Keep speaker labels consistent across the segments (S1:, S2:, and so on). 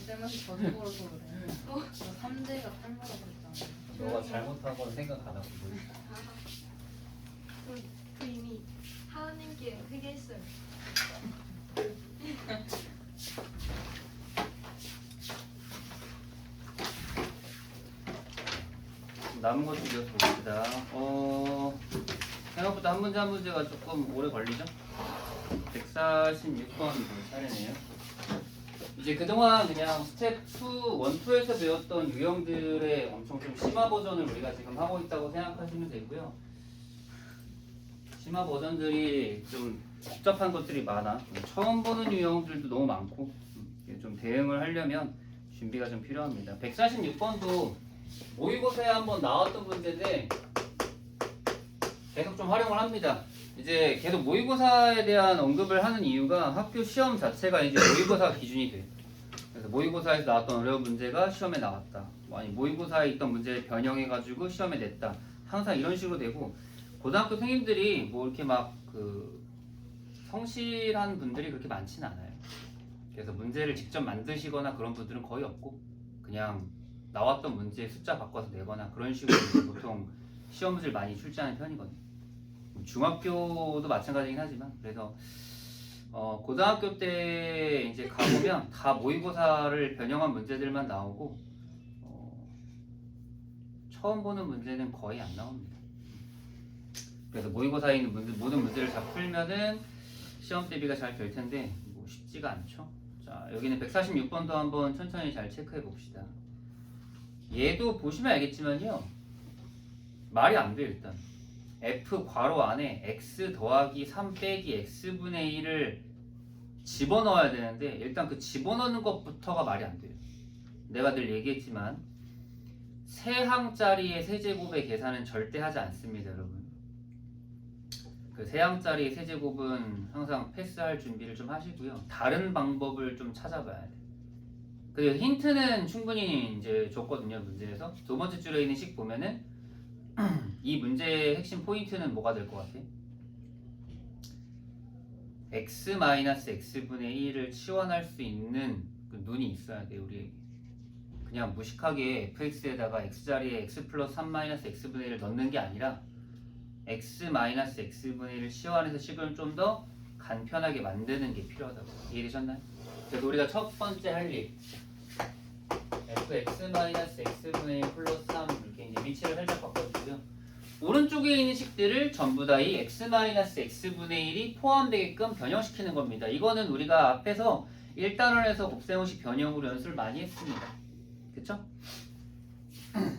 S1: 쌤한테 더 죽어서 그래. 너 3대가 탈모라 그랬잖아.
S2: 너가 잘못한 건 생각 안 하고
S3: 저 이미 하나님께 회개했어요.
S2: 남은 것 좀 이어서 봅시다. 생각보다 한 문제 한 문제가 조금 오래 걸리죠? 146번 차례네요. 이제 그동안 그냥 스텝 2, 1, 2에서 배웠던 유형들의 엄청 좀 심화 버전을 우리가 지금 하고 있다고 생각하시면 되고요. 심화 버전들이 좀 복잡한 것들이 많아. 처음 보는 유형들도 너무 많고 좀 대응을 하려면 준비가 좀 필요합니다. 146번도 모의고사에 한번 나왔던 문제인데 계속 좀 활용을 합니다. 이제 계속 모의고사에 대한 언급을 하는 이유가 학교 시험 자체가 이제 모의고사 기준이 돼요. 그래서 모의고사에서 나왔던 어려운 문제가 시험에 나왔다. 아니 모의고사에 있던 문제를 변형해가지고 시험에 냈다. 항상 이런 식으로 되고 고등학교 선생님들이 뭐 이렇게 막 그 성실한 분들이 그렇게 많지는 않아요. 그래서 문제를 직접 만드시거나 그런 분들은 거의 없고 그냥 나왔던 문제에 숫자 바꿔서 내거나 그런 식으로 보통 시험 문제를 많이 출제하는 편이거든요. 중학교도 마찬가지긴 하지만 그래서 고등학교 때 이제 가보면 다 모의고사를 변형한 문제들만 나오고 처음 보는 문제는 거의 안 나옵니다. 그래서 모의고사에 있는 모든 문제를 다 풀면은 시험 대비가 잘 될 텐데 뭐 쉽지가 않죠. 자, 여기는 146번도 한번 천천히 잘 체크해 봅시다. 얘도 보시면 알겠지만요. 말이 안 돼요, 일단. f 괄호 안에 x 더하기 3 빼기 x분의 1을 집어넣어야 되는데 일단 그 집어넣는 것부터가 말이 안 돼요. 내가 늘 얘기했지만 세 항짜리의 세제곱의 계산은 절대 하지 않습니다, 여러분. 그 세 항짜리 세제곱은 항상 패스할 준비를 좀 하시고요. 다른 방법을 좀 찾아봐야 돼요. 그리고 힌트는 충분히 이제 줬거든요, 문제에서. 두 번째 줄에 있는 식 보면은 이 문제의 핵심 포인트는 뭐가 될 것 같아? x-x분의 1을 치환할 수 있는 그 눈이 있어야 돼, 우리에게. 그냥 무식하게 fx에다가 x자리에 x 플러스 3-x분의 1을 넣는 게 아니라 x-x분의 1을 치환해서 식을 좀 더 간편하게 만드는 게 필요하다고. 이해되셨나요? 그래서 우리가 첫 번째 할 일 fx-x분의 1 플러스 3 이렇게 이제 위치를 살짝 바꿔주고요. 오른쪽에 있는 식들을 전부 다 이 x-x분의 1이 포함되게끔 변형시키는 겁니다. 이거는 우리가 앞에서 1단원에서 곱셈공식 변형으로 연습을 많이 했습니다. 그쵸?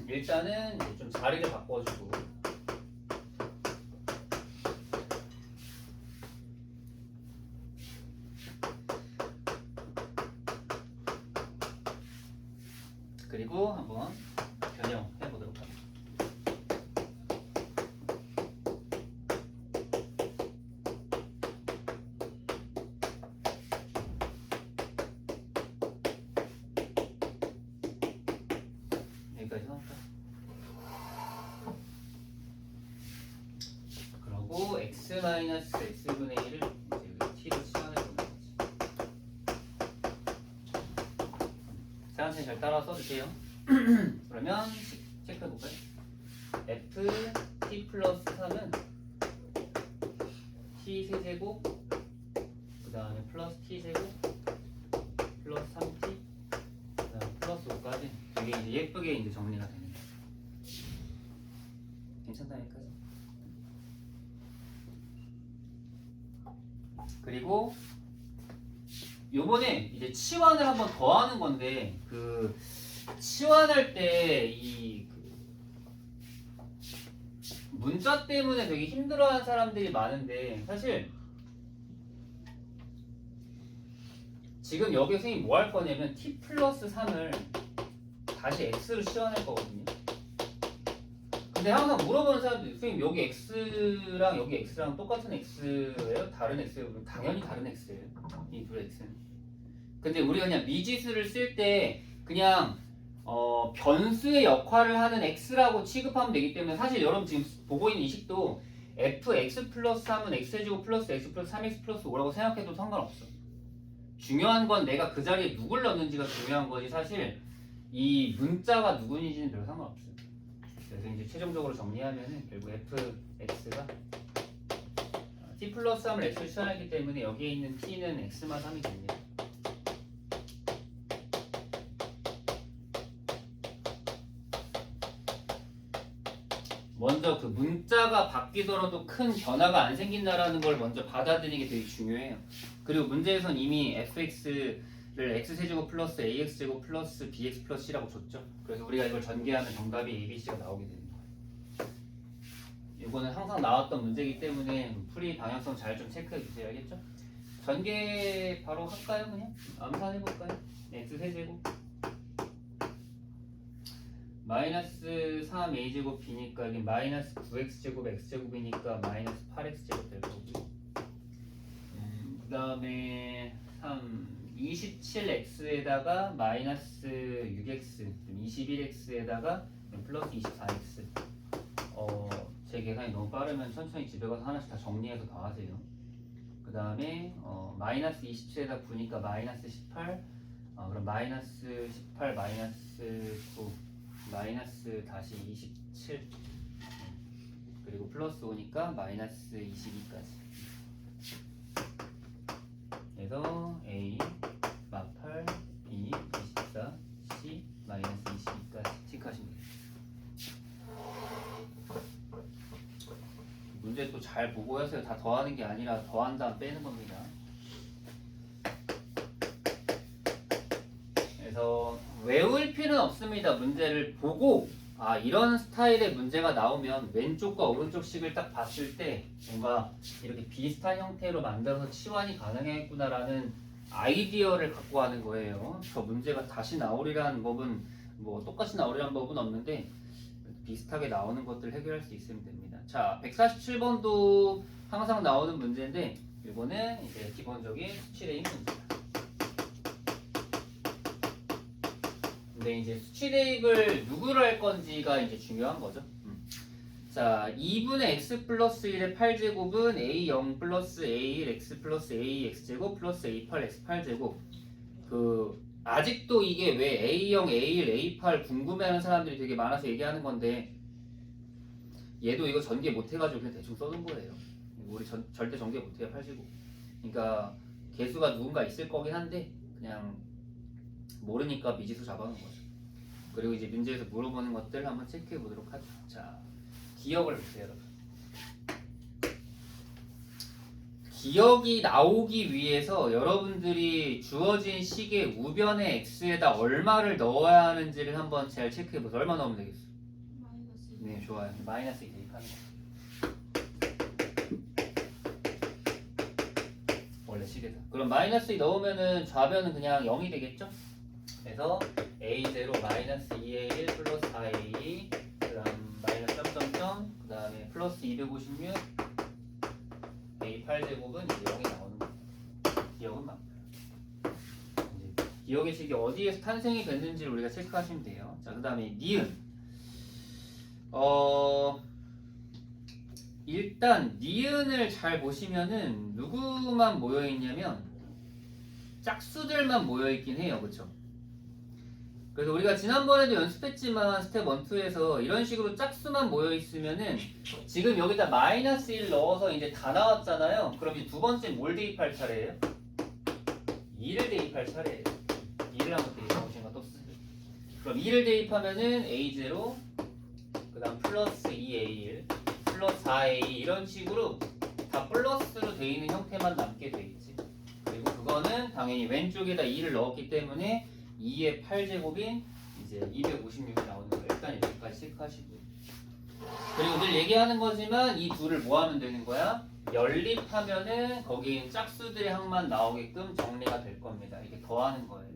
S2: 일단은 이제 좀 자리를 바꿔주고 그리고 한번 변형해 보도록 합니다. 여기까지 나올까? 그러고 x-x분의 1을 이제 여기 t로 치환해 보는 거지. 천천히 잘 따라 써주세요. 그러면 체크해 볼까요? f t 플러스 3은 t 세제곱 그 다음에 플러스 t 제곱 플러스 3t 그 다음에 플러스 5까지 되게 이제 예쁘게 이제 정리가 되는 거예요. 괜찮다 여기까지. 그리고 요번에 이제 치환을 한번 더 하는 건데 그 치환할 때 이 문자 때문에 되게 힘들어하는 사람들이 많은데 사실 지금 여기 선생님이 뭐 할 거냐면 t 플러스 3을 다시 x로 치환할 거거든요. 근데 항상 물어보는 사람들이 선생님 여기 x랑 여기 x랑 똑같은 x예요? 다른 x예요? 당연히 다른 x예요. 이 둘의 x는. 근데 우리가 그냥 미지수를 쓸 때 그냥 변수의 역할을 하는 x라고 취급하면 되기 때문에 사실 여러분 지금 보고 있는 이 식도 fx 플러스 3은 x제곱 플러스 x 플러스 3x 플러스 5라고 생각해도 상관없어. 중요한 건 내가 그 자리에 누굴 넣는지가 중요한 거지 사실 이 문자가 누구인지는 별 상관없어요. 그래서 이제 최종적으로 정리하면은 결국 fx가 t 플러스 3을 x를 취하기 때문에 여기에 있는 t는 x만 3이 됩니다. 먼저 그 문자가 바뀌더라도 큰 변화가 안 생긴다라는 걸 먼저 받아들이는 게 되게 중요해요. 그리고 문제에선 이미 fx를 x세제곱 플러스 ax제곱 플러스 bx 플러스 c라고 줬죠. 그래서 우리가 이걸 전개하면 정답이 a, b, c가 나오게 되는 거예요. 이거는 항상 나왔던 문제이기 때문에 풀이 방향성 잘 좀 체크해 주세요. 알겠죠? 전개 바로 할까요? 그냥 암산해볼까요? x세제곱 마이너스 3a제곱 b니까 이게 마이너스 9x제곱 x제곱이니까 마이너스 8x제곱 될 거고요. 그 다음에 27x에다가 마이너스 6x 21x에다가 플러스 24x 제 계산이 너무 빠르면 천천히 집에 가서 하나씩 다 정리해서 다 하세요. 그 다음에 마이너스 27에다 9니까 마이너스 18 그럼 마이너스 18 마이너스 9 마이너스 다시 27 그리고 플러스 5니까 마이너스 22까지 그래서 A 마 8 B 24 C 마이너스 22까지 체크하시면 돼요. 문제 또 잘 보고 하세요. 다 더하는 게 아니라 더한 다음 빼는 겁니다. 그래서 외울 필요는 없습니다. 문제를 보고 이런 스타일의 문제가 나오면 왼쪽과 오른쪽 식을 딱 봤을 때 뭔가 이렇게 비슷한 형태로 만들어서 치환이 가능했구나라는 아이디어를 갖고 하는 거예요. 저 문제가 다시 나오리라는 법은 뭐 똑같이 나오리라는 법은 없는데 비슷하게 나오는 것들 해결할 수 있으면 됩니다. 자, 147번도 항상 나오는 문제인데 이거는 이제 기본적인 수치레인 문제다. 근데 이제 수치 대입을 누구로 할 건지가 이제 중요한 거죠. 자, 2분의 x 플러스 1의 8제곱은 a0 플러스 a1 x 플러스 a x제곱 플러스 a8 x8제곱 아직도 이게 왜 a0, a1, a8 궁금해하는 사람들이 되게 많아서 얘기하는 건데 얘도 이거 전개 못 해가지고 그냥 대충 써둔 거예요. 우리 절대 전개 못 해요, 8제곱. 그러니까 개수가 누군가 있을 거긴 한데 그냥 모르니까 미지수 잡아놓은 거죠. 그리고 이제 문제에서 물어보는 것들 한번 체크해 보도록 하죠. 자, 기억을 보세요, 여러분. 기억이 나오기 위해서 여러분들이 주어진 식의 우변의 x에다 얼마를 넣어야 하는지를 한번 잘 체크해 보세요. 얼마 넣으면 되겠어?
S3: 마이너스.
S2: 네, 좋아요. 마이너스 2 대입하는 거. 원래 식에다. 그럼 마이너스 2 넣으면은 좌변은 그냥 0이 되겠죠? 그래서 a0 마이너스 2a1 플러스 4a 그 다음 마이너스 점점점 그 다음에 플러스 256 a8제곱은 이제 0이 나오는 거예요. 기억은 맞고요. 이제 기억의 식이 어디에서 탄생이 됐는지를 우리가 체크하시면 돼요. 자, 그 다음에 니은 일단 니은을 잘 보시면은 누구만 모여있냐면 짝수들만 모여있긴 해요. 그쵸? 그래서 우리가 지난번에도 연습했지만 스텝 1, 2에서 이런 식으로 짝수만 모여있으면은 지금 여기다 마이너스 1 넣어서 이제 다 나왔잖아요. 그럼 이제 두 번째 뭘 대입할 차례예요? 2를 대입할 차례예요. 2를 한번 대입해보시는 거 또 쓰세요. 그럼 2를 대입하면은 A0 그 다음 플러스 2A1 플러스 4A 이런 식으로 다 플러스로 되어 있는 형태만 남게 돼 있지. 그리고 그거는 당연히 왼쪽에다 2를 넣었기 때문에 2의 8제곱인 이제 256이 나오는 거 일단 여기까지 체크하시고요. 그리고 늘 얘기하는 거지만 이 둘을 뭐 하면 되는 거야? 연립하면은 거기에 있는 짝수들의 항만 나오게끔 정리가 될 겁니다. 이게 더하는 거예요.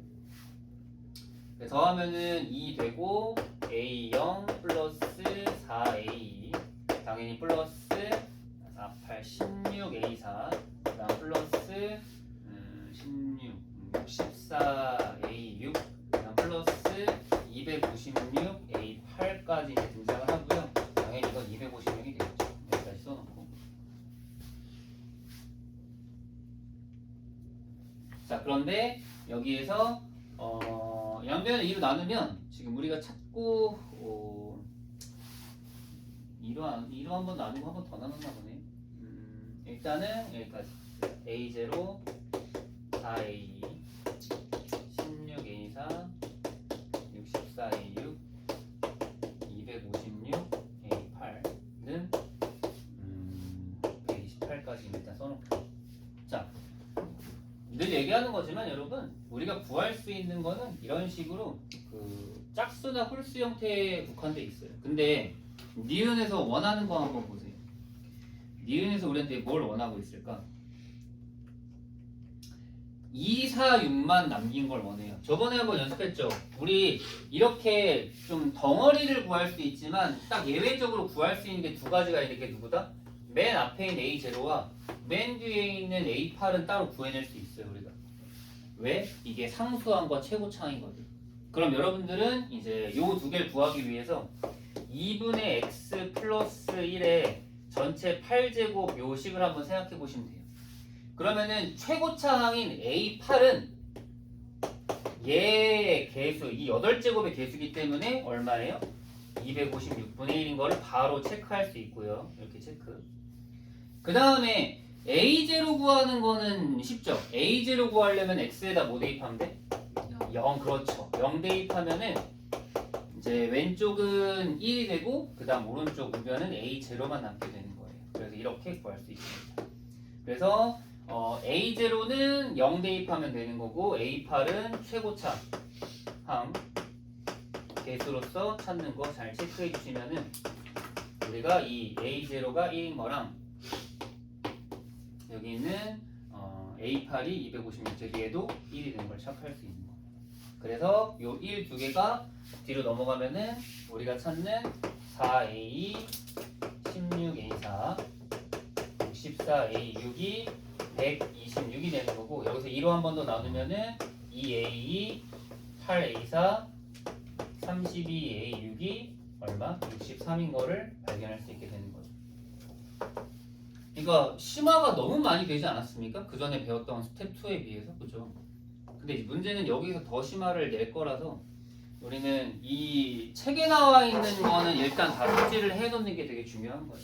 S2: 더하면은 2 되고 A0 플러스 4A 당연히 플러스 4, 8, 16A4 그 다음 플러스 16 64A6 그다음 플러스 256A8까지 이제 등장을 하고요. 당연히 이건 256이 되겠죠. 여기까지 써놓고. 자, 그런데 여기에서 양변을 2로 나누면 지금 우리가 찾고 이로 한번 나누고 한 번 더 나눴나 보네. 일단은 여기까지 A0 4A 16A4 64A6 256 A8는 128까지 일단 써놓고. 자, 늘 얘기하는 거지만 여러분, 우리가 구할 수 있는 거는 이런 식으로 그 짝수나 홀수 형태에 국한돼 있어요. 근데 니은에서 원하는 거 한번 보세요. 니은에서 우리한테 뭘 원하고 있을까? 2, 4, 6만 남긴 걸 원해요. 저번에 한번 연습했죠. 우리 이렇게 좀 덩어리를 구할 수 있지만 딱 예외적으로 구할 수 있는 게 두 가지가 있는 게 누구다? 맨 앞에 있는 A0와 맨 뒤에 있는 A8은 따로 구해낼 수 있어요. 우리가. 왜? 이게 상수항과 최고차항이거든. 그럼 여러분들은 이제 요 두 개를 구하기 위해서 2분의 x 플러스 1의 전체 8제곱 요식을 한번 생각해 보시면 돼요. 그러면은 최고차항인 A8은 얘의 개수, 이 8제곱의 개수이기 때문에 얼마예요? 256분의 1인 거를 바로 체크할 수 있고요. 이렇게 체크. 그 다음에 A0 구하는 거는 쉽죠? A0 구하려면 X에다 뭐 대입하면 돼? 0, 그렇죠. 0 대입하면은 이제 왼쪽은 1이 되고 그 다음 오른쪽 우변은 A0만 남게 되는 거예요. 그래서 이렇게 구할 수 있습니다. 그래서 A0는 0 대입하면 되는 거고 A8은 최고차 항 개수로서 찾는 거 잘 체크해 주시면은 우리가 이 A0가 1인 거랑 여기 있는 A8이 256 뒤에도 1이 되는 걸 체크할 수 있는 거예요. 그래서 요 1 두 개가 뒤로 넘어가면은 우리가 찾는 4A 16A4 64A6이 126이 되는 거고, 여기서 2로 한 번 더 나누면은 2A 8A4 32A6이 얼마? 63인 거를 발견할 수 있게 되는 거죠. 그러니까 심화가 너무 많이 되지 않았습니까? 그 전에 배웠던 스텝 2에 비해서. 그죠? 근데 이제 문제는 여기서 더 심화를 낼 거라서 우리는 이 책에 나와 있는 거는 일단 다 숙지를 해놓는 게 되게 중요한 거예요.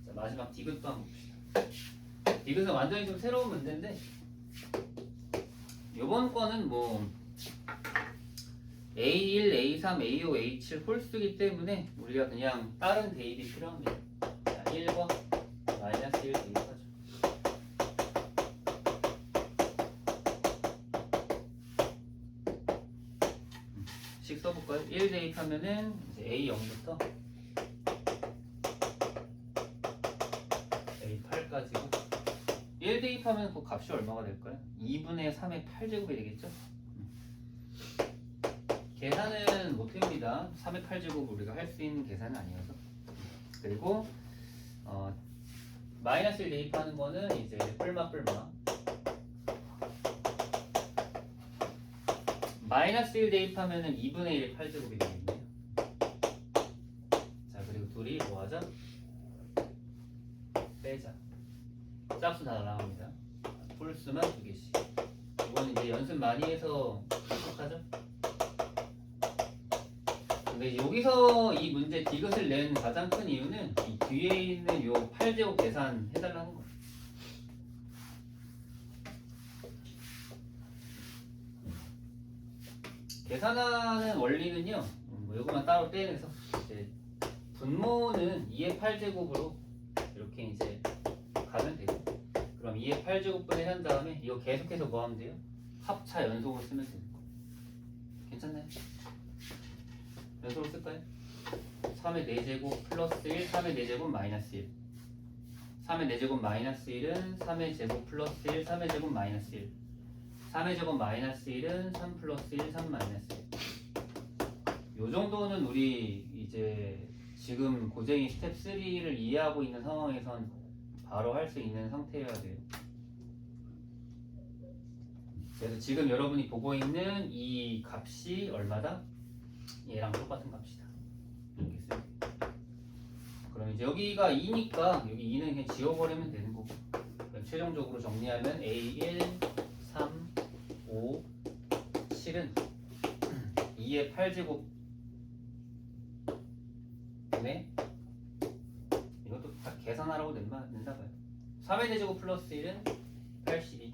S2: 자, 마지막 디귿도 한번 봅시다. 디귿은 완전히 좀 새로운 문제인데 이번 거는 뭐 A1, A3, A5, A7 홀수기 때문에 우리가 그냥 다른 대입이 필요합니다. 자, 1번 마이너스 1 대입하죠. 식 써볼까요? 1 대입하면은 이제 A0부터 A8까지고 1 대입하면 그 값이 얼마가 될까요? 2분의 3의 8제곱이 되겠죠? 계산은 못해옵니다. 3의 8제곱 우리가 할 수 있는 계산은 아니어서. 그리고 마이너스 1 대입하는 거는 이제 뿔마 마이너스 1 대입하면은 2분의 1의 8제곱이 되겠네요. 자, 그리고 둘이 뭐 하자? 빼자. 짝수 다 나갑니다. 홀수만 2개씩. 이거는 이제 연습 많이 해서 익숙하죠? 근데 여기서 이 문제 디귿을 낸 가장 큰 이유는 이 뒤에 있는 요 8제곱 계산 해달라는 거예요. 계산하는 원리는요, 요거만 따로 떼내서 이제 분모는 2의 8제곱으로 이렇게 이제 가면 되고, 그럼 2의 8제곱분을 한 다음에 이거 계속해서 뭐 하면 돼요? 합차 연속으로 쓰면 되는 거. 괜찮나요? 연속으로 쓸까요? 3의 4제곱 플러스 1, 3의 4제곱 마이너스 1. 3의 4제곱 마이너스 1은 3의 제곱 플러스 1, 3의 제곱 마이너스 1. 3의 제곱 마이너스 1은 3 플러스 1, 3 마이너스 1. 요 정도는 우리 이제 지금 고쟁이 스텝 3를 이해하고 있는 상황에선 바로 할 수 있는 상태여야 돼요. 그래서 지금 여러분이 보고 있는 이 값이 얼마다? 얘랑 똑같은 값이다. 이렇게 쓰면 돼요. 그럼 이제 여기가 2니까 여기 2는 그냥 지워버리면 되는 거고, 최종적으로 정리하면 A1, 3, 5, 7은 2의 8제곱 분의 이것도 다 계산하라고 낸다 봐요. 3의 제곱 플러스 1은 82,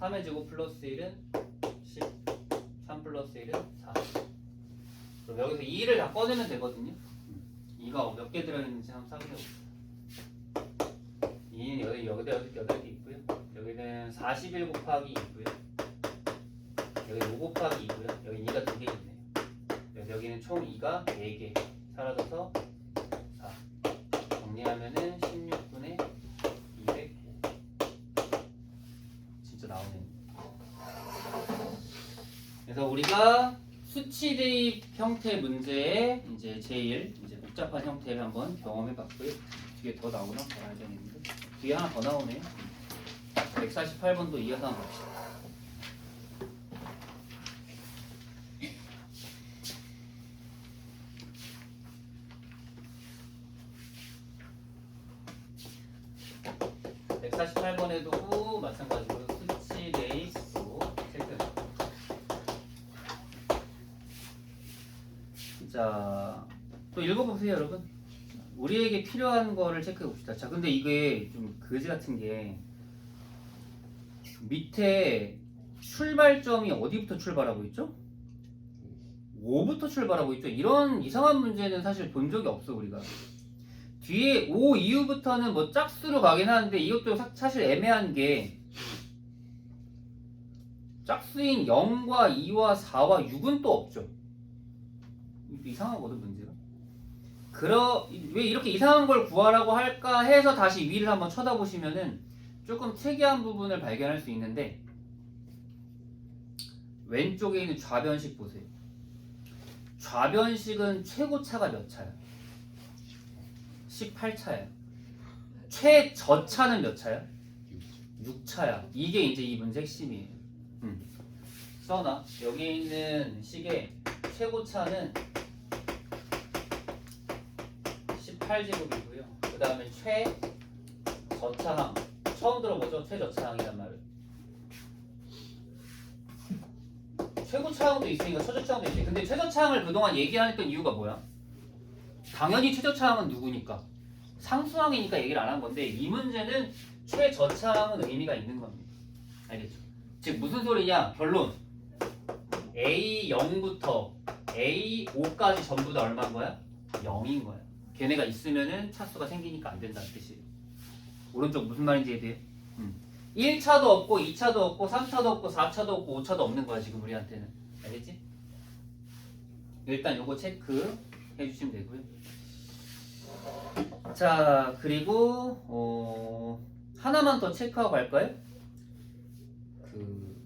S2: 3의 제곱 플러스 1은 10, 3 플러스 1은 4. 그럼 여기서 2를 다 꺼내면 되거든요. 2가 몇 개 들어있는지 한번 확인해봅시다. 2는 여기다 8개 있고요. 여기는 41 곱하기 2고요. 여기 5 곱하기 2고요. 여기 2가 2개 있네요. 그래서 여기는 총 2가 4개 사라져서 4. 정리하면은 16분의 205. 진짜 나오네. 그래서 우리가 수치 대입 형태 문제에 이제 제일 이제 복잡한 형태를 한번 경험해봤고요. 뒤에 더 나오나 봐야 되겠는데 뒤에 하나 더 나오네요. 148번도 이어서 한번 봅시다. (148번에도) 마찬가지로 수치 대입으로 체크. 자, 또 읽어보세요, 여러분. 우리에게 필요한 거를 체크해 봅시다. 자, 근데 이게 좀 거지 같은 게 밑에 출발점이 어디부터 출발하고 있죠? 5부터 출발하고 있죠. 이런 이상한 문제는 사실 본 적이 없어 우리가. 뒤에 5 이후부터는 뭐 짝수로 가긴 하는데 이것도 사실 애매한 게 짝수인 0과 2와 4와 6은 또 없죠. 이상하거든 문제가. 왜 이렇게 이상한 걸 구하라고 할까 해서 다시 위를 한번 쳐다보시면은 조금 특이한 부분을 발견할 수 있는데 왼쪽에 있는 좌변식 보세요. 좌변식은 최고차가 몇 차야? 18차야. 최저차는 몇 차야? 6차야. 이게 이제 이 문제 핵심이에요. 써놔. 여기 있는 식의 최고차는 18제곱이고요. 그 다음에 최저차항. 처음 들어보죠? 최저차항이란 말은. 최고차항도 있으니까 최저차항도 있어요. 근데 최저차항을 그동안 얘기하던 이유가 뭐야? 당연히 최저차항은 누구니까? 상수항이니까 얘기를 안 한 건데 이 문제는 최저차항은 의미가 있는 겁니다. 알겠죠? 즉 무슨 소리냐? 결론. A0부터 A5까지 전부 다 얼마인 거야? 0인 거야. 걔네가 있으면은 차수가 생기니까 안 된다는 뜻이에요. 오른쪽 무슨 말인지 이해돼요? 1차도 없고 2차도 없고 3차도 없고 4차도 없고 5차도 없는 거야 지금 우리한테는. 알겠지? 일단 요거 체크 해주시면 되고요. 자, 그리고 하나만 더 체크하고 갈까요? 그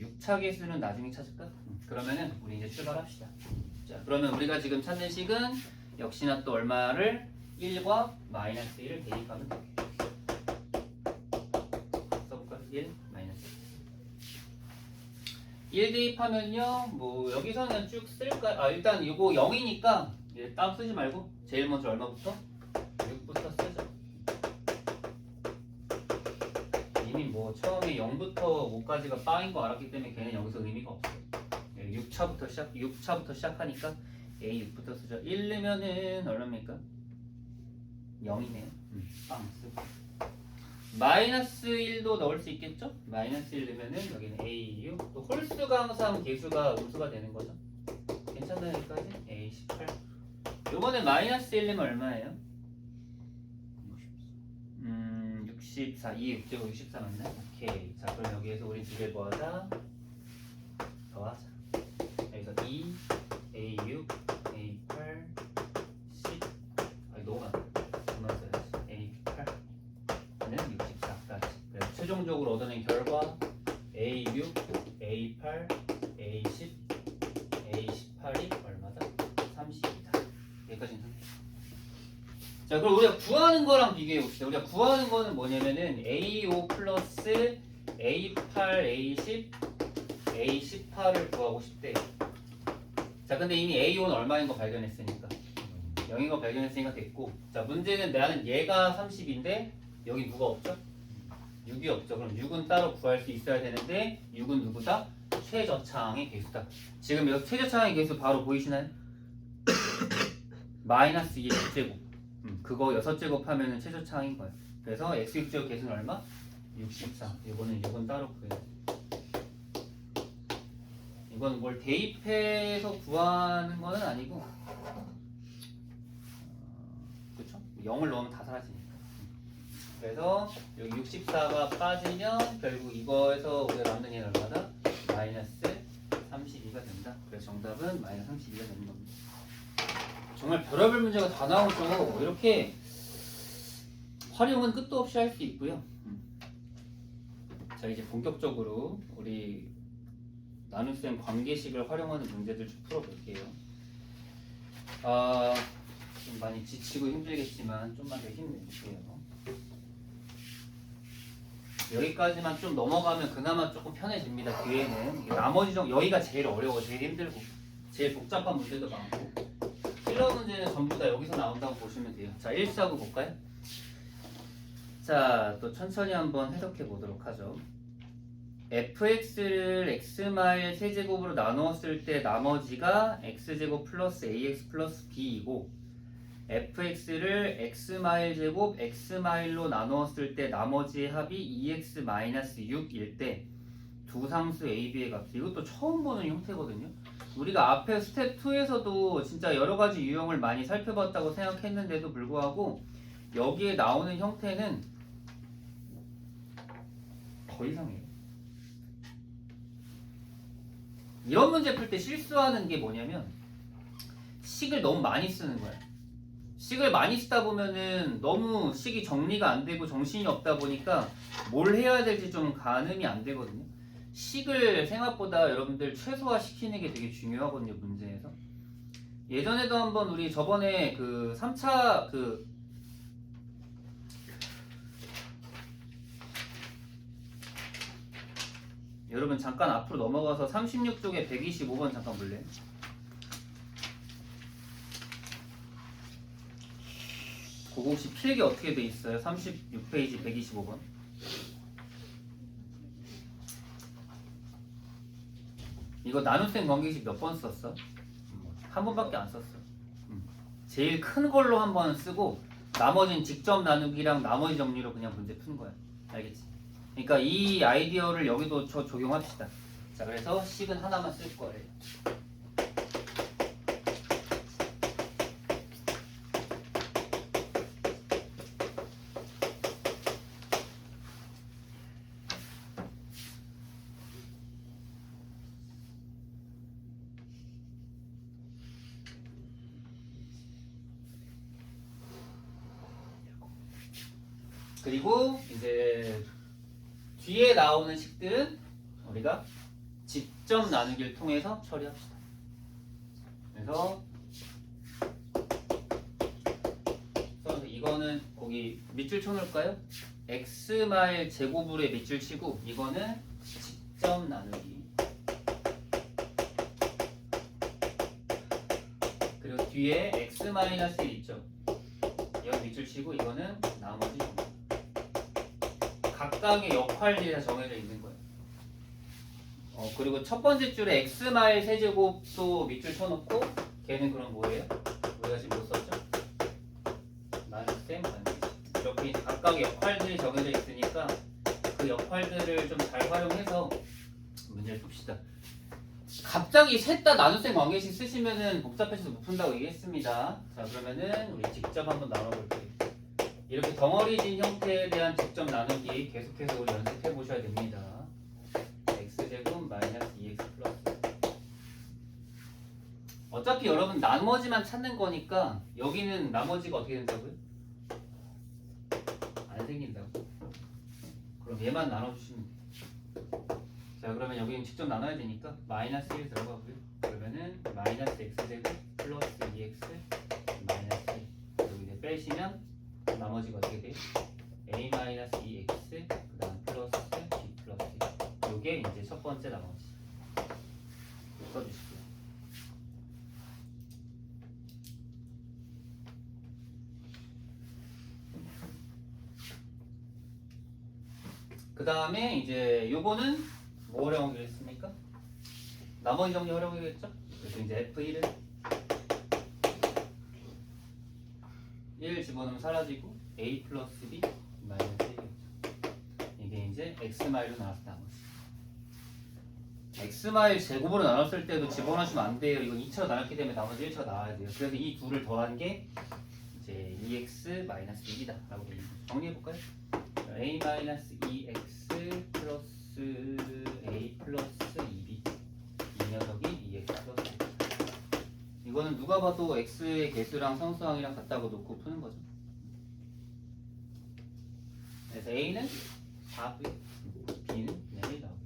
S2: 6차 개수는 나중에 찾을까? 그러면은 우리 이제 출발합시다. 자, 그러면 우리가 지금 찾는 식은 역시나 또 얼마를 1과 마이너스 1을 대입하면 돼. 써볼까요? 1 마이너스 1 대입하면요 뭐 여기서는 쭉 쓸까요? 일단 이거 0이니까 따로 쓰지 말고 제일 먼저 얼마부터? 6부터 쓰죠. 이미 뭐 처음에 0부터 5까지가 빵인 거 알았기 때문에 걔는 여기서 의미가 없어요. 6차부터 시작하니까 A6부터 쓰죠. 1 넣으면은 얼마입니까? 0이네요. 빵 쓰고. 마이너스 1도 넣을 수 있겠죠? 마이너스 1 넣으면은 여기는 A6. 또 홀수가 항상 개수가 음수가 되는 거죠. 괜찮나요 여기까지? A18. 요번에 마이너스 1 넣으면 얼마예요? 64. 2, 6제곱 64 맞나요? 오케이. 자, 그럼 여기에서 우리 두 개 뭐하자? 더하자. 여기서 2, A6, A8, 10. 아니 너무 많다. 그만 써야지. A8는 64까지. 그래서 최종적으로 얻어낸 결과 A6, A8, A10, A18이 얼마다? 30이다. 여기까지는 돼. 자, 그럼 우리가 구하는 거랑 비교해 봅시다. 우리가 구하는 거는 뭐냐면은 A5 플러스 A8, A10, A18을 구하고 싶대. 자, 근데 이미 A5는 얼마인 거 발견했으니까 0인 거 발견했으니까 됐고, 자 문제는 나는 얘가 30인데 여기 누가 없죠? 6이 없죠. 그럼 6은 따로 구할 수 있어야 되는데 6은 누구다? 최저차항의 개수다. 지금 여기 최저차항의 개수 바로 보이시나요? 마이너스 2의 6제곱. 그거 6제곱 하면은 최저차항인 거예요. 그래서 x6제곱 개수는 얼마? 64. 이거는 6은 따로 구해야 돼. 이건 뭘 대입해서 구하는 거는 아니고, 그쵸? 0을 넣으면 다 사라지니까. 그래서 여기 64가 빠지면 결국 이거에서 우리가 남는 게 얼마다? 마이너스 32가 된다. 그래서 정답은 마이너스 32가 되는 겁니다. 정말 별의별 문제가 다 나오죠. 이렇게 활용은 끝도 없이 할 수 있고요. 자, 이제 본격적으로 우리 나눗셈 관계식을 활용하는 문제들 좀 풀어볼게요. 좀 많이 지치고 힘들겠지만 좀만 더 힘내주세요. 여기까지만 좀 넘어가면 그나마 조금 편해집니다. 뒤에는 나머지 여기가 제일 어려워, 제일 힘들고 제일 복잡한 문제도 많고 필러 문제는 전부 다 여기서 나온다고 보시면 돼요. 자, 1사구 볼까요? 자, 또 천천히 한번 해석해 보도록 하죠. fx를 x마일 세제곱으로 나누었을 때 나머지가 x제곱 플러스 ax 플러스 b이고 fx를 x마일 제곱 x마일로 나누었을 때 나머지의 합이 2x 마이너스 6일 때 두 상수 a, b의 값. 이것도 처음 보는 형태거든요. 우리가 앞에 스텝 2에서도 진짜 여러 가지 유형을 많이 살펴봤다고 생각했는데도 불구하고 여기에 나오는 형태는 더 이상해요. 이런 문제 풀 때 실수하는 게 뭐냐면 식을 너무 많이 쓰는 거야. 식을 많이 쓰다 보면은 너무 식이 정리가 안 되고 정신이 없다 보니까 뭘 해야 될지 좀 가늠이 안 되거든요. 식을 생각보다 여러분들 최소화 시키는 게 되게 중요하거든요, 문제에서. 예전에도 한번 우리 저번에 그 3차 여러분 잠깐 앞으로 넘어가서 36쪽에 125번 잠깐 볼래요? 그거 혹시 필기 어떻게 돼 있어요? 36페이지 125번. 이거 나눗셈 관계식 몇 번 썼어? 한 번밖에 안 썼어. 제일 큰 걸로 한 번 쓰고 나머지는 직접 나누기랑 나머지 정리로 그냥 문제 푼 거야. 알겠지? 그러니까 이 아이디어를 여기도 적용합시다. 자, 그래서 식은 하나만 쓸 거예요. 그리고 이제 뒤에 나오는 식들은 우리가 직접 나누기를 통해서 처리합시다. 그래서 이거는 거기 밑줄 쳐놓을까요? x마일 제곱으로의 밑줄 치고 이거는 직접 나누기. 그리고 뒤에 x-1 있죠? 여기 밑줄 치고 이거는 나머지 정도. 각각의 역할들이 다 정해져 있는 거예요. 그리고 첫 번째 줄에 x마일 세제곱도 밑줄 쳐놓고 걔는 그럼 뭐예요? 우리가 지금 못 썼죠? 나눗셈 관계식. 이렇게 각각의 역할들이 정해져 있으니까 그 역할들을 좀 잘 활용해서 문제를 풉시다. 갑자기 셋 다 나눗셈 관계식 쓰시면은 복잡해서 못 푼다고 얘기했습니다. 자, 그러면은 우리 직접 한번 나눠볼게요. 이렇게 덩어리진 형태에 대한 직접 나누기 계속해서 우리 연습해 보셔야 됩니다. x제곱 마이너스 2x 플러스. 어차피 여러분 나머지만 찾는 거니까 여기는 나머지가 어떻게 된다고요? 안 생긴다고. 그럼 얘만 나눠주시면 돼요. 자, 그러면 여기는 직접 나눠야 되니까 마이너스 1 들어가고요. 그러면은 마이너스 x제곱 플러스 2x 마이너스 1. 여기 이제 빼시면 나머지가 어떻게 돼요? a-2x 그 다음 플러스 b 플러스 1. 요게 이제 첫 번째 나머지 써주시고요. 다음에 이제 요거는 뭐 활용하기로 했습니까? 나머지 정리 활용하기겠죠? 그래서 이제 F1은 1 집어넣으면 사라지고 A 플러스 B 마이너스 1이겠죠. 이게 이제 X마일로 나왔을 때 나머지. X마일 제곱으로 나눴을 때도 집어넣으시면 안 돼요. 이거 2차로 나눴기 때문에 나머지 1차가 나와야 돼요. 그래서 이 둘을 더한 게 이제 2x 마이너스 2이다 라고 되어 있는 거죠. 정리해볼까요? a 마이너스 2x 플러스 a 플러스 2b 이 녀석이 2x 플러스 2. 이거는 누가 봐도 x의 개수랑 상수항이랑 같다고 놓고 푸는 거죠. 그래서 a는 4고요. b는 1 나오고.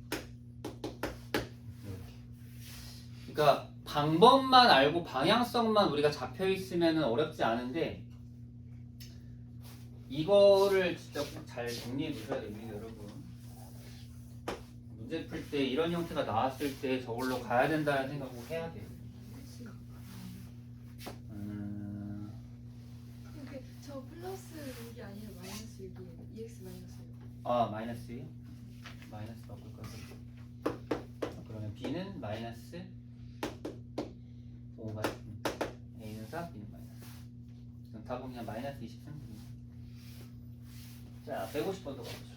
S2: 이렇게. 그러니까 방법만 알고 방향성만 우리가 잡혀 있으면 어렵지 않은데 이거를 진짜 꼭 잘 정리해 두셔야 됩니다, 여러분. 문제 풀 때 이런 형태가 나왔을 때 저걸로 가야 된다는 생각을 해야 돼요.
S3: 이렇게 저 플러스 6이 아니라 마이너스 6이에요. EX 마이너스 6.
S2: 아, 마이너스 2요? 마이너스 바꿀 거예요. 그러면 b는 마이너스 5가 a는 4, b는 마이너스. 그럼 답은 그냥 마이너스 23입니다. 자, 150번도 가보죠.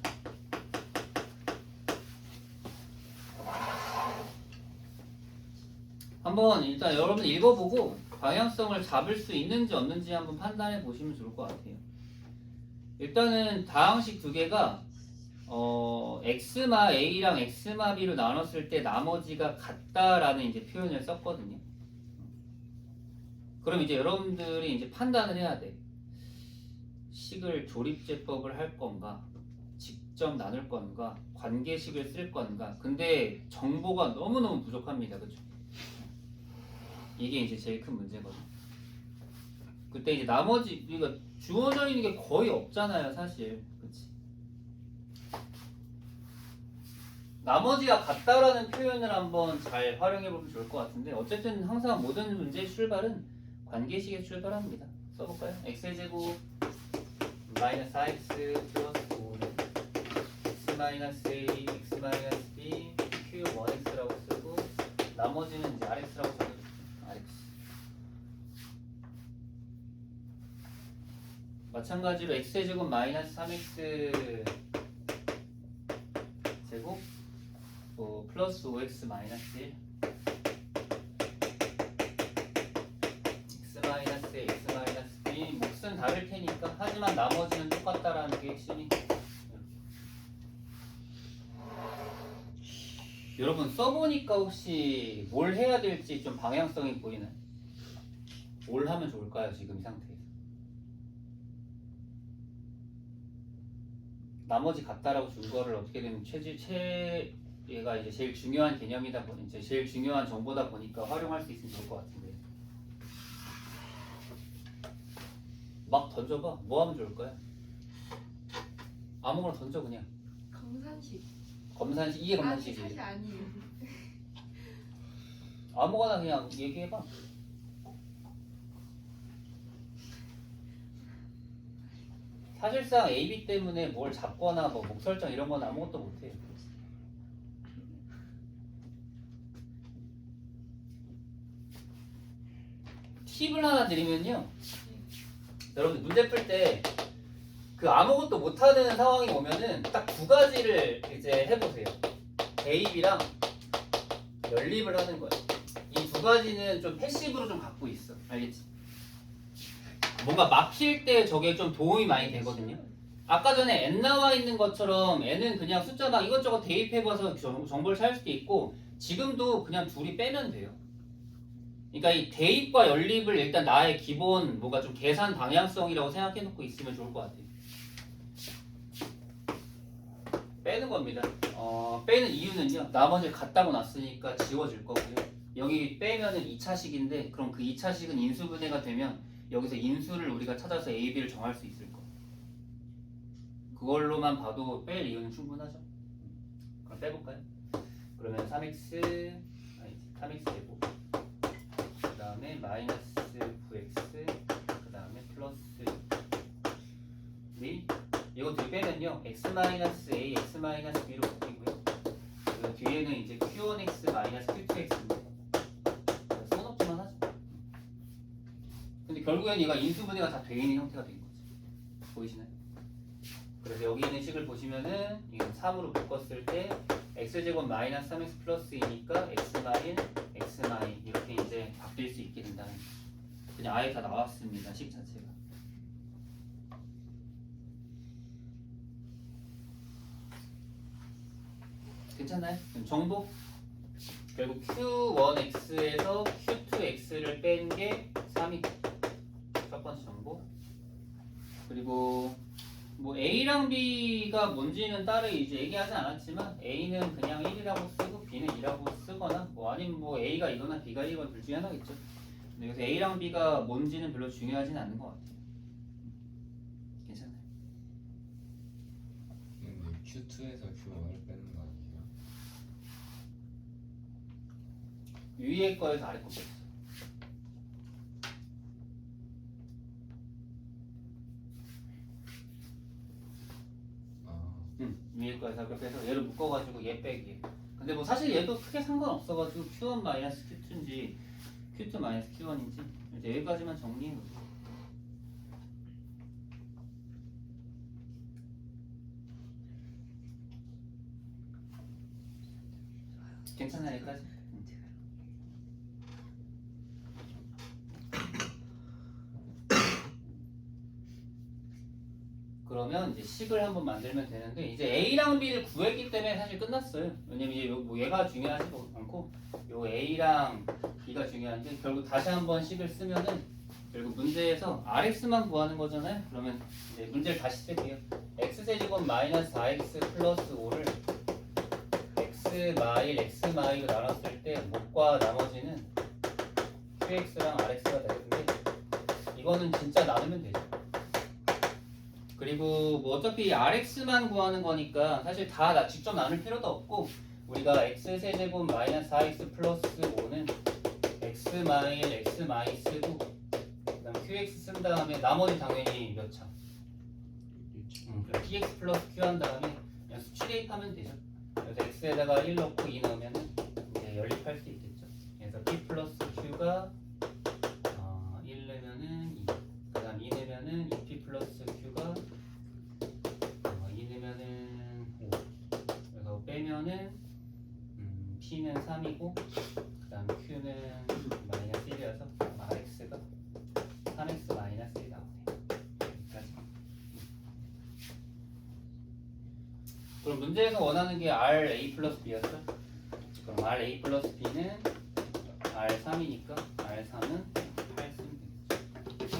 S2: 한번 일단 여러분 읽어보고 방향성을 잡을 수 있는지 없는지 한번 판단해 보시면 좋을 것 같아요. 일단은 다항식 두 개가 x마 a랑 x마 b로 나눴을 때 나머지가 같다라는 이제 표현을 썼거든요. 그럼 이제 여러분들이 이제 판단을 해야 돼. 식을 조립제법을 할 건가, 직접 나눌 건가, 관계식을 쓸 건가. 근데 정보가 너무너무 부족합니다. 그죠? 이게 이제 제일 큰 문제거든요. 그때 이제 나머지 그러니까 주어져 있는 게 거의 없잖아요, 사실. 그치? 나머지가 같다라는 표현을 한번 잘 활용해 보면 좋을 것 같은데 어쨌든 항상 모든 문제의 출발은 관계식에 출발합니다. 써볼까요? x제곱 마이너스 4x 플러스 5는 x 마이너스 a, x 마이너스 b, q 1x라고 쓰고 나머지는 이제 rx라고 적어주세요. rx. 마찬가지로 x제곱 마이너스 3x 제곱 플러스 5x 마이너스 1 x 마이너스 a, x 마이너스 b 몫은 다를 테니까 하지만 나머지는 똑같다라는 게 핵심이. 여러분 써보니까 혹시 뭘 해야 될지 좀 방향성이 보이나요? 뭘 하면 좋을까요 지금 이 상태에서? 나머지 같다라고 준 거를 어떻게든 얘가 이제 제일 중요한 개념이다 보니 이제 제일 중요한 정보다 보니까 활용할 수 있으면 좋을 것 같은데. 막 던져봐. 뭐 하면 좋을까요? 아무거나 던져 그냥.
S3: 검산식.
S2: 검산식 이게 검산식이에요.
S3: 사실 아니에요.
S2: 아무거나 그냥 얘기해봐. 사실상 AB 때문에 뭘 잡거나 뭐 목설정 이런 건 아무것도 못해요. 팁을 하나 드리면요. 여러분 문제 풀 때 그 아무것도 못하는 상황이 오면은 딱 두 가지를 이제 해보세요. 대입이랑 연립을 하는 거예요. 이 두 가지는 좀 패시브로 좀 갖고 있어. 알겠지? 뭔가 막힐 때 저게 좀 도움이 많이 되거든요. 아까 전에 n 나와 있는 것처럼 n은 그냥 숫자당 이것저것 대입해봐서 정보를 찾을 수도 있고 지금도 그냥 둘이 빼면 돼요. 그러니까 이 대입과 연립을 일단 나의 기본 뭔가 좀 계산 방향성이라고 생각해놓고 있으면 좋을 것 같아요. 빼는 겁니다. 빼는 이유는요. 나머지를 갖다고 놨으니까 지워질 거고요. 여기 빼면은 2차식인데 그럼 그 2차식은 인수분해가 되면 여기서 인수를 우리가 찾아서 A, B를 정할 수 있을 거예요. 그걸로만 봐도 뺄 이유는 충분하죠. 그럼 빼볼까요? 그러면 3x 제곱 그 다음에 마이너스 9x 그 다음에 플러스 1 이거 둘 빼면요 x-a, x-b로 바뀌고요. 그 뒤에는 이제 q1x 마이너스 q2x입니다. 손 없지만 하죠. 근데 결국엔 얘가 인수분해가 다 되어 있는 형태가 된 거지. 보이시나요? 그래서 여기 있는 식을 보시면은 이건 3으로 바꿨을 때 x제곱 마이너스 3x 플러스 2니까 x 마인, x 마인 이렇게 이제 바뀔 수 있게 된다는 거죠. 그냥 아예 다 나왔습니다. 식 자체가. 괜찮나요? 그럼 정보? 결국 q1x에서 q2x를 뺀 게 3이 첫 번째 정보. 그리고 뭐 a랑 b가 뭔지는 따로 이제 얘기하지 않았지만 a는 그냥 1이라고 쓰고 b는 2라고 쓰거나 뭐 아니면 뭐 a가 이거나 b가 1이건 둘 중에 하나겠죠. 근데 여기서 a랑 b가 뭔지는 별로 중요하진 않는 것 같아요. 괜찮아요.
S4: 근데 Q2에서 Q1을 빼는 거 아니에요?
S2: 위에 거에서 아래 거 뺐어.
S4: 아,
S2: 위에 거에서 아래 거 빼서 얘를 묶어가지고 얘 빼기. 근데 뭐 사실 얘도 크게 상관없어가지고 Q1 마이너스 Q2인지 Q2 마이너스 Q1인지 이제 여기까지만 정리해 놓을게요. 괜찮아 여기까지? 그러면 이제 식을 한번 만들면 되는데 이제 A랑 B를 구했기 때문에 사실 끝났어요. 왜냐면 이제 뭐 얘가 중요하지 않고 요 A랑 B가 중요한데 결국 다시 한번 식을 쓰면은 결국 문제에서 RX만 구하는 거잖아요. 그러면 이제 문제를 다시 쓸게요. X제곱 마이너스 4X 플러스 5를 X 마일, X 마일로 나눴을 때 목과 나머지는 QX랑 RX가 되는데 이거는 진짜 나누면 되죠. 그리고 뭐 어차피 RX만 구하는 거니까 사실 다 직접 나눌 필요도 없고 우리가 X세제곱 마이너스 4X 플러스 5는 X 마일, X 마이 쓰고 그 다음 QX 쓴 다음에 나머지 당연히 몇 차? PX 플러스 Q 한 다음에 그냥 수치 대입하면 되죠. 그래서 X에다가 1 넣고 2 넣으면 이제 연립할 수 있겠죠. 그래서 P 플러스 Q가 1 내면은 2, 그 다음 2 내면은 2P 플러스 Q가 2 내면은 5. 그래서 빼면은 P는 3이고 그 다음 Q는 마이너스 1이어서 RX가 3X 마이너스 1 나오네요. 여기까지. 그럼 문제에서 원하는 게 RA 플러스 B였죠? 그럼 RA 플러스 B는 R3이니까 R3은 8 쓰면 되겠죠.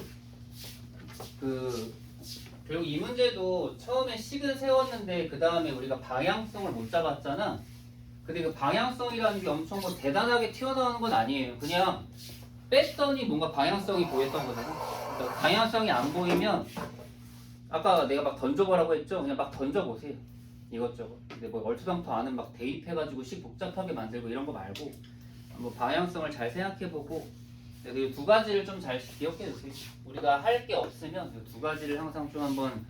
S2: 결국 이 문제도 처음에 식은 세웠는데 그 다음에 우리가 방향성을 못 잡았잖아. 근데 그 방향성이라는 게 엄청 뭐 대단하게 튀어나오는 건 아니에요. 그냥 뺐더니 뭔가 방향성이 보였던 거잖아. 그러니까 방향성이 안 보이면 아까 내가 막 던져보라고 했죠? 그냥 막 던져보세요. 이것저것. 근데 뭐 얼토당토 아는 막 대입해가지고 식 복잡하게 만들고 이런 거 말고 뭐 방향성을 잘 생각해보고 이 두 가지를 좀 잘 기억해 두세요. 우리가 할 게 없으면 이 두 가지를 항상 좀 한번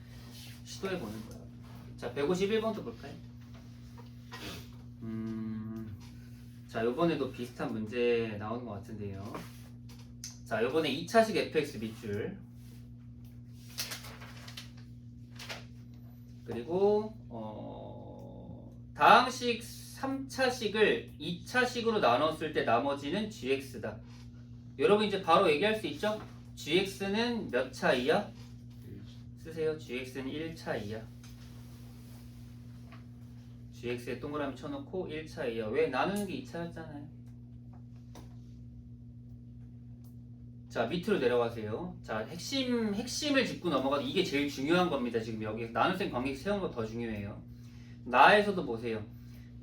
S2: 시도해 보는 거예요. 자, 151번도 볼까요? 자, 요번에도 비슷한 문제 나오는 것 같은데요. 자, 요번에 2차식 fx 밑줄 그리고 다항식 3차식을 2차식으로 나눴을 때 나머지는 gx다. 여러분 이제 바로 얘기할 수 있죠? gx는 몇 차 이하? 쓰세요. gx는 1차 이하. gx에 동그라미 쳐놓고 1차 이하. 왜? 나누는 게 2차였잖아요. 자, 밑으로 내려가세요. 자, 핵심을 짚고 넘어가도 이게 제일 중요한 겁니다. 지금 여기서 나눗셈 관계 세우는 거 더 중요해요. 나에서도 보세요.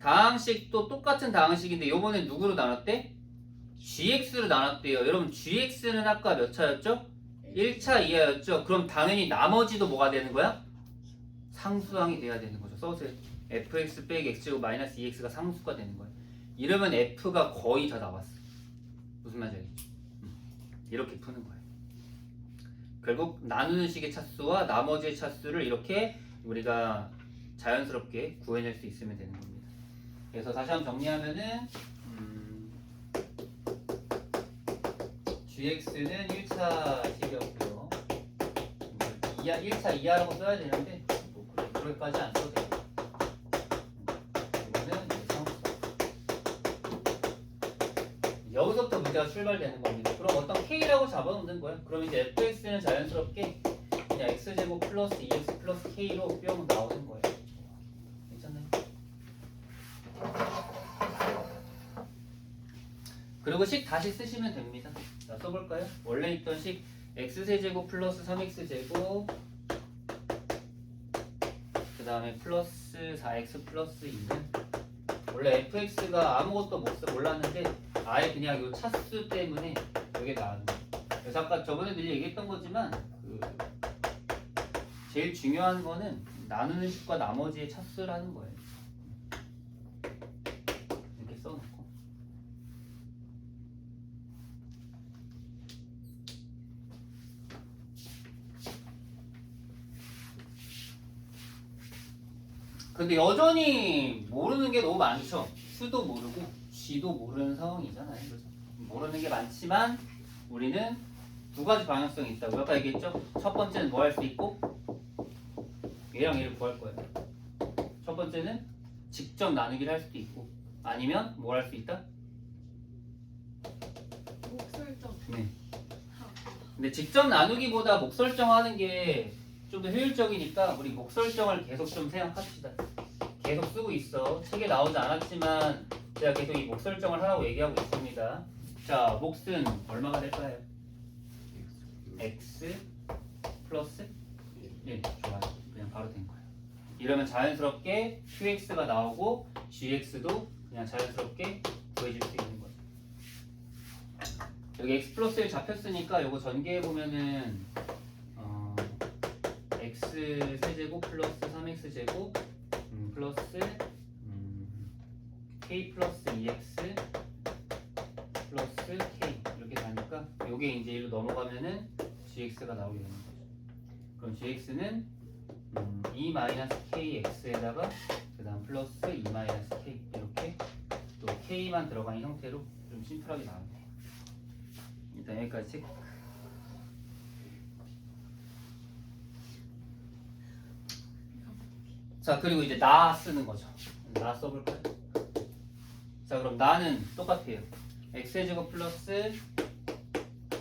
S2: 다항식도 똑같은 다항식인데 요번엔 누구로 나눴대? gx로 나눴대요. 여러분 gx는 아까 몇 차였죠? 1차 이하였죠? 그럼 당연히 나머지도 뭐가 되는 거야? 상수항이 돼야 되는 거죠. 써보세요. fx 빼기 x제곱 마이너스 2x가 상수가 되는 거예요. 이러면 f가 거의 다 나왔어. 무슨 말인지 알겠죠? 이렇게 푸는 거예요. 결국 나누는 식의 차수와 나머지의 차수를 이렇게 우리가 자연스럽게 구해낼 수 있으면 되는 겁니다. 그래서 다시 한번 정리하면은 gx는 1차 식이었고요. 1차 이하라고 써야 되는데 뭐 그렇게까지 안 써도 돼요. 이거는 이제 상수성. 여기서부터 문제가 출발되는 겁니다. 그럼 어떤 k라고 잡아놓는 거야. 그럼 이제 fx는 자연스럽게 그냥 x제곱 플러스 2x 플러스 k로 뿅 나오는 거예요. 괜찮나요? 그리고 식 다시 쓰시면 됩니다. 자, 써볼까요? 원래 있던 식 x세제곱 플러스 3x제곱 그 다음에 플러스 4x 플러스 2는 원래 fx가 아무것도 몰랐는데 아예 그냥 이 차수 때문에 이게 나왔네. 그래서 아까 저번에 미리 얘기했던 거지만 제일 중요한 거는 나누는 식과 나머지의 차수라는 거예요. 이렇게 써놓고 근데 여전히 모르는 게 너무 많죠. 수도 모르고 G도 모르는 상황이잖아요. 그죠? 모르는 게 많지만 우리는 두 가지 방향성이 있다고 아까 얘기했죠. 첫 번째는 뭐 할 수 있고 얘랑 얘를 구할 거예요. 첫 번째는 직접 나누기를 할 수도 있고 아니면 뭘 할 수 있다?
S3: 목설정.
S2: 네. 근데 직접 나누기보다 목설정하는 게 좀 더 효율적이니까 우리 목설정을 계속 좀 생각합시다. 계속 쓰고 있어. 책에 나오지 않았지만 제가 계속 이 목설정을 하라고 얘기하고 있습니다. 자, 몫은 얼마가 될까요? x 플러스 1. 좋아요. 그냥 바로 된 거예요. 이러면 자연스럽게 qx가 나오고 gx도 그냥 자연스럽게 구해질 수 있는 거예요. 여기 x 플러스 1 잡혔으니까 이거 전개해보면은 x 세제곱 플러스 3x제곱 플러스 k 플러스 2x 플러스 k 이렇게 가니까 요게 이제 1로 넘어가면은 gx가 나오게 되는 거죠. 그럼 gx는 2-kx에다가 그 다음 플러스 2-k 이렇게 또 k만 들어간 형태로 좀 심플하게 나왔네요. 일단 여기까지 체크. 자, 그리고 이제 나 쓰는 거죠. 나 써볼까요? 자, 그럼 나는 똑같아요. x제곱 플러스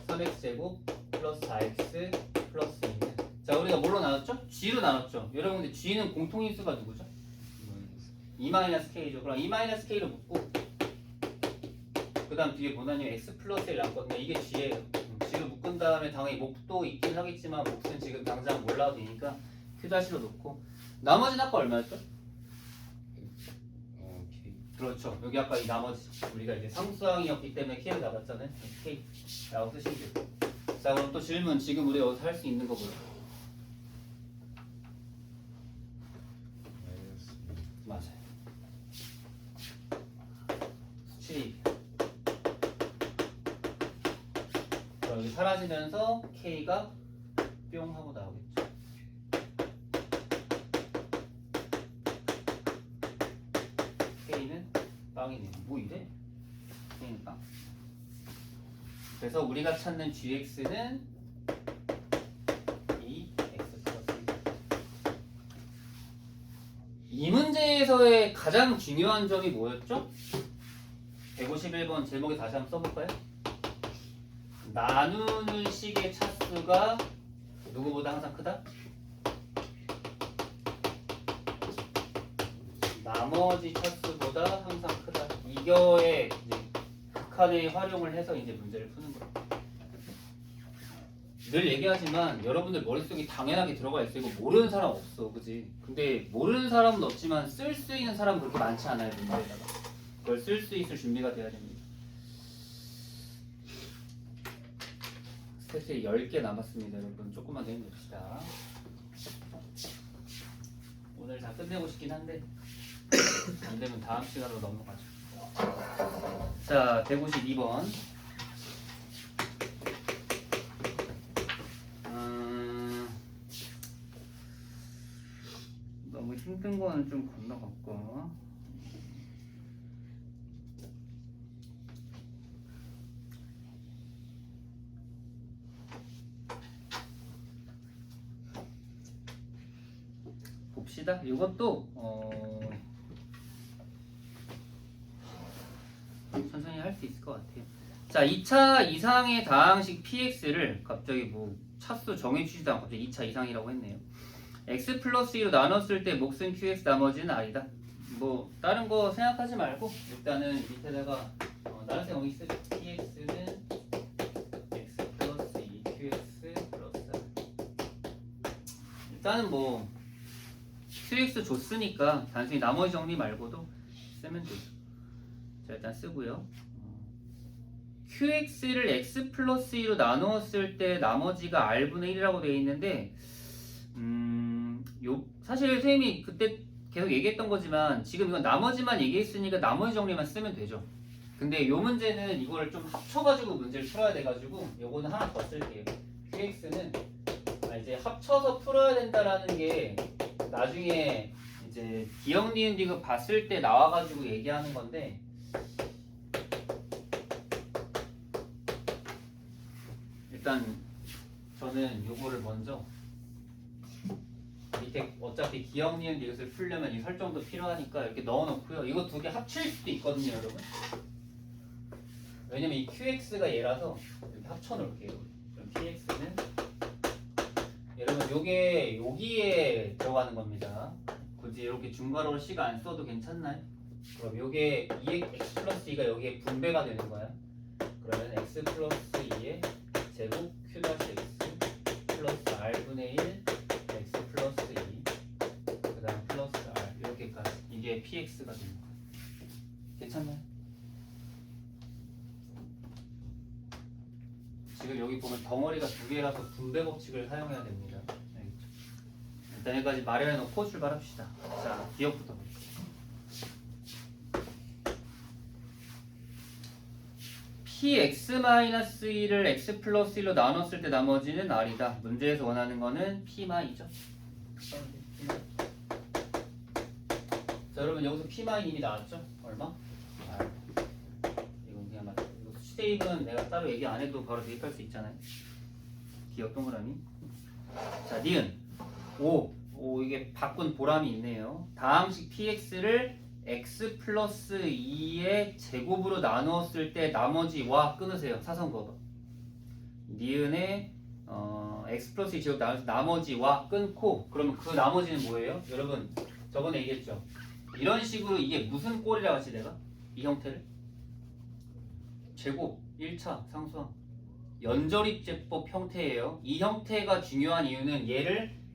S2: 3x제곱 플러스 4x 플러스 2는 자, 우리가 뭘로 나눴죠? g로 나눴죠. 여러분들 g는 공통인수가 누구죠? 2-k죠. 그럼 2-k로 묶고 그 다음 뒤에 뭐냐면 x 플러스 1 남거든요. 이게 g예요. g로 묶은 다음에 당연히 몫도 있긴 하겠지만 몫은 지금 당장 몰라도 되니까 q-로 놓고 나머지는 아까 얼마였죠?
S4: K.
S2: 그렇죠. 여기 아까 이 나머지 우리가 이제 상수항이었기 때문에 k를 잡았잖아요. k 라고 쓰시면 돼요. 자, 그럼 또 질문 지금 우리 여기서 할 수 있는 거 뭐예요?
S4: 마이너스
S2: 맞아요. 수치 여기 사라지면서 k가 뿅 하고 나오겠죠. K는 빵이네요. 뭐 이래? K는 빵. 그래서 우리가 찾는 gx는 2x 플러스 1. 이 문제에서의 가장 중요한 점이 뭐였죠? 151번 제목에 다시 한번 써볼까요? 나누는 식의 차수가 누구보다 항상 크다? 나머지 차수보다 항상 크다. 이거에 이제 극한의 활용을 해서 이제 문제를 푸는 거예요. 늘 얘기하지만 여러분들 머릿속에 당연하게 들어가 있어. 이거 모르는 사람 없어, 그지? 근데 모르는 사람은 없지만 쓸 수 있는 사람은 그렇게 많지 않아요, 문제에다가. 그걸 쓸 수 있을 준비가 돼야 됩니다. 스테이지 10개 남았습니다, 여러분. 조금만 더 힘냅시다. 오늘 다 끝내고 싶긴 한데 안 되면 다음 시간으로 넘어가죠. 자, 152번. 넘어갔고. 봅시다. 이것도 천천히 할 수 있을 것 같아요. 자, 2차 이상의 다항식 px를 갑자기 뭐 차수 정해주지도 않고 갑자기 2차 이상이라고 했네요. x 플러스 2로 나눴을 때 몫은 qx 나머지는 r이다. 뭐 다른 거 생각하지 말고 일단은 밑에다가 다른 생 여기 쓰죠. px는 x 플러스 2 qx 플러스 r. 일단은 뭐 qx 줬으니까 단순히 나머지 정리 말고도 쓰면 되죠. 자, 일단 쓰고요. qx를 x 플러스 2로 나누었을 때 나머지가 r분의 1이라고 되어 있는데 사실 선생님이 그때 계속 얘기했던 거지만 지금 이건 나머지만 얘기했으니까 나머지 정리만 쓰면 되죠. 근데 요 문제는 이거를 좀 합쳐가지고 문제를 풀어야 돼가지고 요거는 하나 더 쓸게요. qx는 이제 합쳐서 풀어야 된다라는 게 나중에 이제 기억 니은 디귿 봤을 때 나와가지고 얘기하는 건데 일단 저는 요거를 먼저 밑에 어차피 기억 니은 디귿을 풀려면 이 설정도 필요하니까 이렇게 넣어놓고요. 이거 두 개 합칠 수도 있거든요, 여러분. 왜냐면 이 qx가 얘라서 이렇게 합쳐놓을게요. 그럼 px는 여러분 요게 여기에 들어가는 겁니다. 굳이 이렇게 중괄호로 c가 안 써도 괜찮나요? 그럼 요게 2x 플러스 2가 여기에 분배가 되는 거야. 그러면 x 플러스 2의 제곱 q-x 플러스 r분의 1 x 플러스 2 그 다음 플러스 r 이렇게까지 이게 px가 되는 거야. 괜찮나요? 지금 여기 보면 덩어리가 두 개라서 분배 법칙을 사용해야 됩니다. 알겠죠? 일단 여기까지 마련해놓고 출발합시다. 자, 기억부터 볼게요. px-2를 x 플러스 1로 나눴을 때 나머지는 r이다. 문제에서 원하는 거는 p마이죠. 자, 여러분 여기서 p마이 이미 나왔죠? 얼마? r. 이건 그냥 맞죠. 이거 수대입은 내가 따로 얘기 안 해도 바로 대입할 수 있잖아요. 기억 동그라미. 자, 니은 5 이게 바꾼 보람이 있네요. 다항식 px를 x 플러스 2의 제곱으로 나누었을 때 나머지 와 끊으세요. 사선 그어봐. 니은에 x 플러스 2 제곱 나누어서 나머지 와 끊고 그러면 그 나머지는 뭐예요? 여러분 저번에 얘기했죠. 이런 식으로 이게 무슨 꼴이라고 했지 내가? 이 형태를 제곱 1차 상수항 연절입제법 형태예요. 이 형태가 중요한 이유는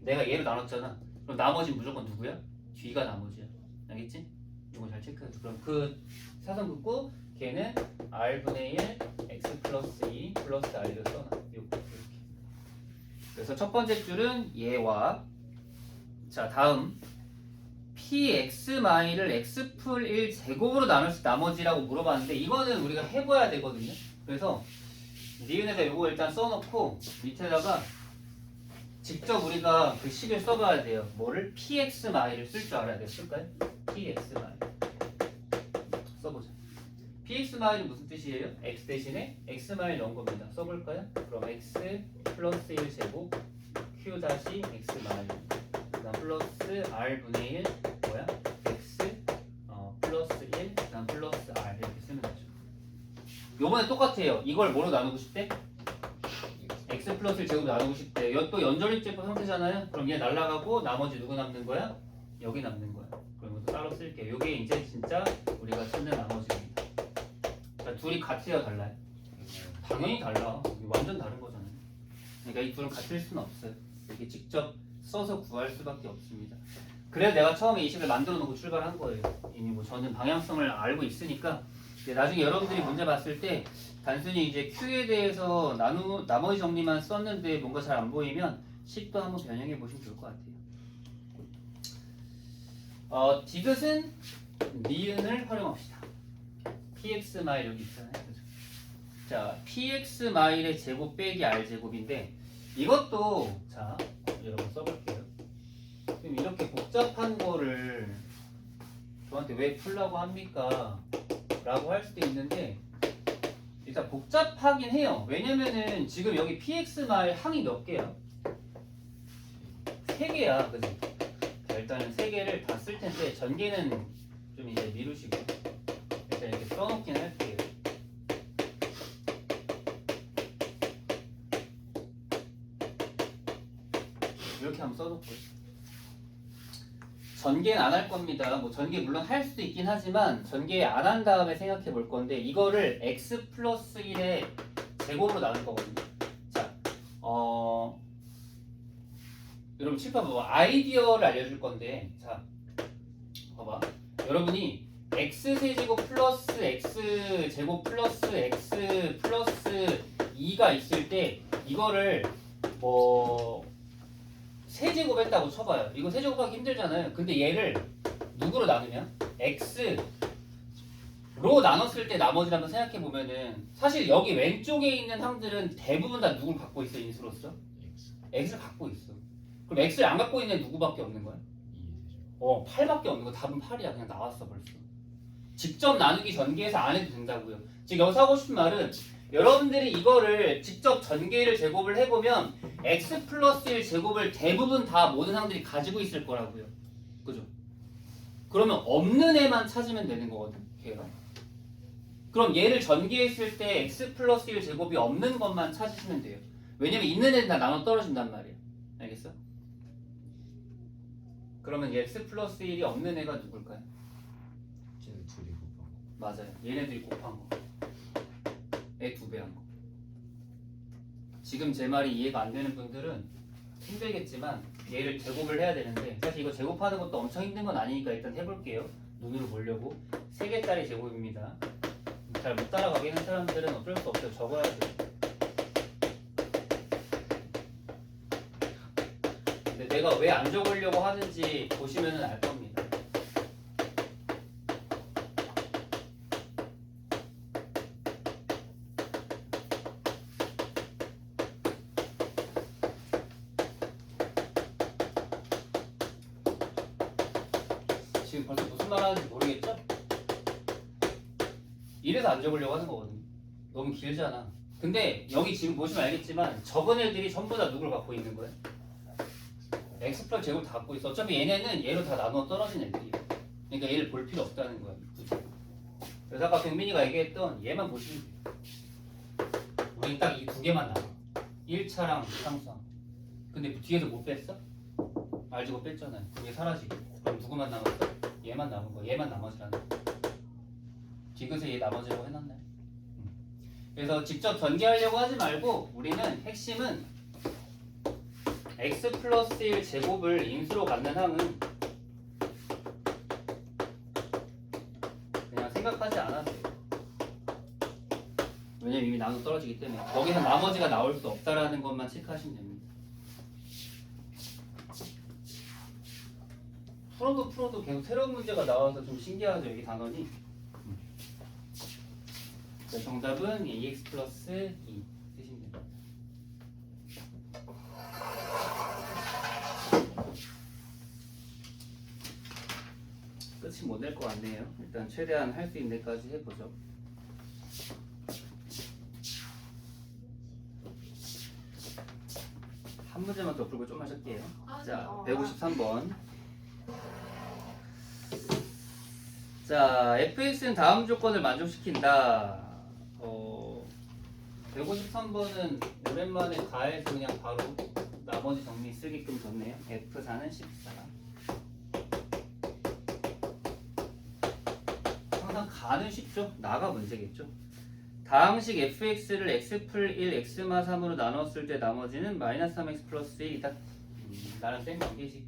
S2: 내가 얘로 나눴잖아. 그럼 나머지는 무조건 누구야? 뒤가 나머지야. 알겠지? 이거 잘 체크해줘. 그럼 그 사선 긋고 걔는 r분의 1 x 플러스 2 플러스 r을 써놔. 이렇게. 그래서 첫 번째 줄은 얘와 자 다음 px-를 x 풀 1 제곱으로 나눌 수 나머지라고 물어봤는데 이거는 우리가 해봐야 되거든요. 그래서 니은에다 이거 일단 써놓고 밑에다가 직접 우리가 그 식을 써봐야 돼요. 뭐를? px-를 쓸 줄 알아야 돼요. 쓸까요? px- 써보자. px-는 무슨 뜻이에요? x 대신에 x- 넣은 겁니다. 써볼까요? 그럼 x 플러스 1 제곱 q 다시 x- 그 다음 플러스 r분의 1 뭐야? x 플러스 1 그 다음 플러스 r 이렇게 쓰면 되죠. 요번에 똑같아요. 이걸 뭐로 나누고 싶대? x 플러스 1 제곱 나누고 싶대. 또 연절입제법 형태잖아요. 그럼 얘 날라가고 나머지 누구 남는 거야? 여기 남는 거야. 그럼 이것도 따로 쓸게요. 요게 이제 진짜 우리가 찾는 나머지입니다. 자, 둘이 같아요, 달라요? 당연히 달라. 이게 완전 다른 거잖아요. 그러니까 이 둘은 같을 수는 없어요. 이렇게 직접 써서 구할 수밖에 없습니다. 그래서 내가 처음에 이 식을 만들어 놓고 출발한 거예요. 이미 뭐 저는 방향성을 알고 있으니까 나중에 여러분들이 문제 봤을 때 단순히 이제 Q에 대해서 나머지 정리만 썼는데 뭔가 잘 안 보이면 식도 한번 변형해 보시면 좋을 것 같아요. 디귿은 니은을 활용합시다. px 마일 여기 있잖아요. 그죠? 자, px 마일의 제곱 빼기 r 제곱인데 이것도 자 여러분 써볼게요. 지금 이렇게 복잡한 거를 저한테 왜 풀라고 합니까? 라고 할 수도 있는데 일단 복잡하긴 해요. 왜냐면은 지금 여기 px마의 항이 몇 개야? 3개야, 그지? 자, 일단은 3개를 다 쓸 텐데 전개는 좀 이제 미루시고 일단 이렇게 써놓긴 할게요. 이렇게 한번 써놓고요. 전개는 안 할 겁니다. 뭐 전개 물론 할 수도 있긴 하지만 전개 안 한 다음에 생각해 볼 건데 이거를 x 플러스 1의 제곱으로 나눌 거거든요. 자, 여러분 칠판 봐봐. 아이디어를 알려줄 건데 자, 봐봐. 여러분이 x 세제곱 플러스 x 제곱 플러스 x 플러스 2가 있을 때 이거를 뭐 세제곱 했다고 쳐봐요. 이거 세제곱하기 힘들잖아요. 근데 얘를 누구로 나누면 x로 나눴을 때 나머지를 한번 생각해 보면은 사실 여기 왼쪽에 있는 항들은 대부분 다 누굴 갖고 있어 인수로서? x를 갖고 있어. 그럼 x를 안 갖고 있는 누구밖에 없는 거야? 8밖에 없는 거. 답은 8이야. 그냥 나왔어 벌써. 직접 나누기 전개해서 안 해도 된다고요. 지금 여기서 하고 싶은 말은 여러분들이 이거를 직접 전개를 제곱을 해보면 x 플러스 1 제곱을 대부분 다 모든 항들이 가지고 있을 거라고요. 그죠? 그러면 없는 애만 찾으면 되는 거거든. 걔가. 그럼 얘를 전개했을 때 x 플러스 1 제곱이 없는 것만 찾으시면 돼요. 왜냐면 있는 애는 다 나눠 떨어진단 말이야. 알겠어? 그러면 x 플러스 1이 없는 애가 누굴까요?
S4: 쟤는 둘이 곱한
S2: 맞아요. 얘네들이 곱한 거. 애 2배 한 거. 지금 제 말이 이해가 안 되는 분들은 힘들겠지만 얘를 제곱을 해야 되는데 사실 이거 제곱하는 것도 엄청 힘든 건 아니니까 일단 해볼게요. 눈으로 보려고. 3개짜리 제곱입니다. 잘 못 따라가게 하는 사람들은 어쩔 수 없어요. 적어야 돼요. 근데 내가 왜 안 적으려고 하는지 보시면 알 겁니다. 지금 벌써 무슨 말 하는지 모르겠죠? 이래서 안 적으려고 하는 거거든요. 너무 길잖아. 근데 여기 지금 보시면 알겠지만 적은 애들이 전부 다 누굴 갖고 있는 거야? x 플러스 제곱 다 갖고 있어. 어차피 얘네는 얘로 다 나눠 떨어진 애들이야. 그러니까 얘를 볼 필요 없다는 거야. 그래서 아까 경민이가 얘기했던 얘만 보시면 돼요. 우리 딱 이 2개만 남아. 1차랑 상수항. 근데 뒤에서 못 뺐어? 알지고 뺐잖아요. 그게 사라지고. 그럼 누구만 남았어? 얘만 남은 거야. 얘만 나머지라는 거야. 디귿에 얘 나머지라고 해놨나요? 그래서 직접 전개하려고 하지 말고 우리는 핵심은 x 플러스 1 제곱을 인수로 갖는 항은 그냥 생각하지 않아도 돼요. 왜냐면 이미 나눠 떨어지기 때문에 거기서 나머지가 나올 수 없다라는 것만 체크하시면 됩니다. 풀어도 계속 새로운 문제가 나와서 좀 신기하죠. 여기 단원이. 정답은 EX 플러스 2 쓰시면 됩니다. 끝이 못 될 것 같네요. 일단 최대한 할 수 있는 데까지 해보죠. 한 문제만 더 풀고 좀 하실게요. 자, 153번. 자, fx는 다음 조건을 만족시킨다. 153번은 오랜만에 가에서 그냥 바로 나머지 정리 쓰게끔 줬네요. F4는 14. 항상 가는 쉽죠? 나가 문제겠죠? 다항식 fx를 x플 1, x마 3으로 나눴을 때 나머지는 마이너스 3x 플러스 1이다. 나랑 땡 관계식.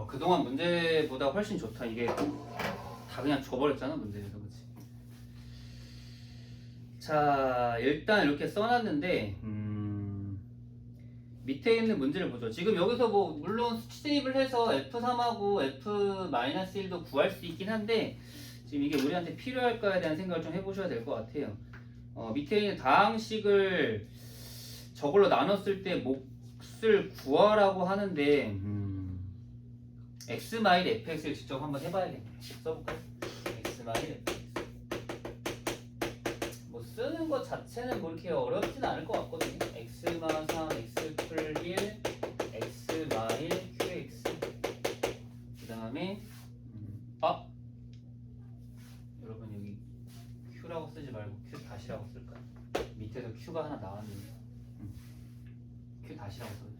S2: 그동안 문제보다 훨씬 좋다. 이게 다 그냥 줘버렸잖아 문제에서. 그치? 자, 일단 이렇게 써놨는데 밑에 있는 문제를 보죠. 지금 여기서 뭐 물론 수치 대입을 해서 F3하고 F-1도 구할 수 있긴 한데 지금 이게 우리한테 필요할까에 대한 생각을 좀 해보셔야 될 것 같아요. 밑에 있는 다항식을 저걸로 나눴을 때 몫을 구하라고 하는데 x 마일 fx를 직접 한번 해봐야겠네. 써볼까요? x 마일 fx. 뭐 쓰는 것 자체는 뭐 이렇게 어렵진 않을 것 같거든요. x 마 3, x 풀 1, x 마일 qx. 그 다음에 여러분 여기 q라고 쓰지 말고 q 다시라고 쓸까요? 밑에서 q가 하나 나왔는데 q 다시라고 써주세요.